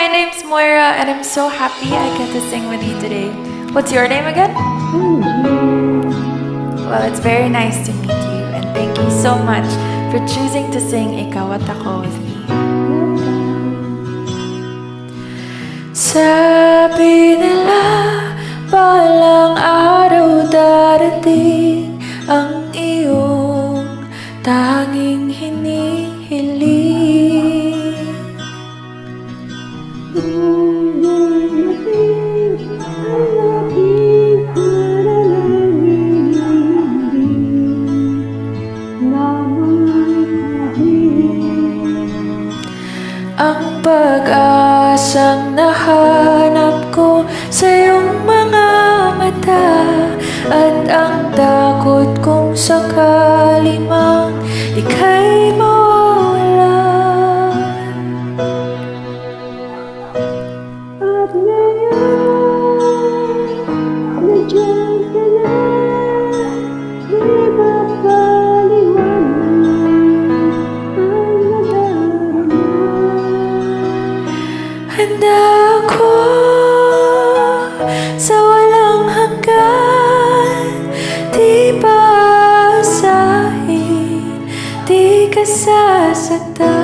my name's Moira and I'm so happy I get to sing with you today. What's your name again? Well, it's very nice to meet you and thank you so much for choosing to sing Ikaw at Ako with me. Sabi nila, balang araw darating ang iyong tanging hinihiling. Ang pag-asang nahanap ko sa iyong mga mata at ang takot kung sakali mang ika'y mawalan. At ngayon, nandiyan ka na, di ba paliwanag ang nadarama? Handa ako sa walang hanggan, di pa asahin, di ka sasaktan.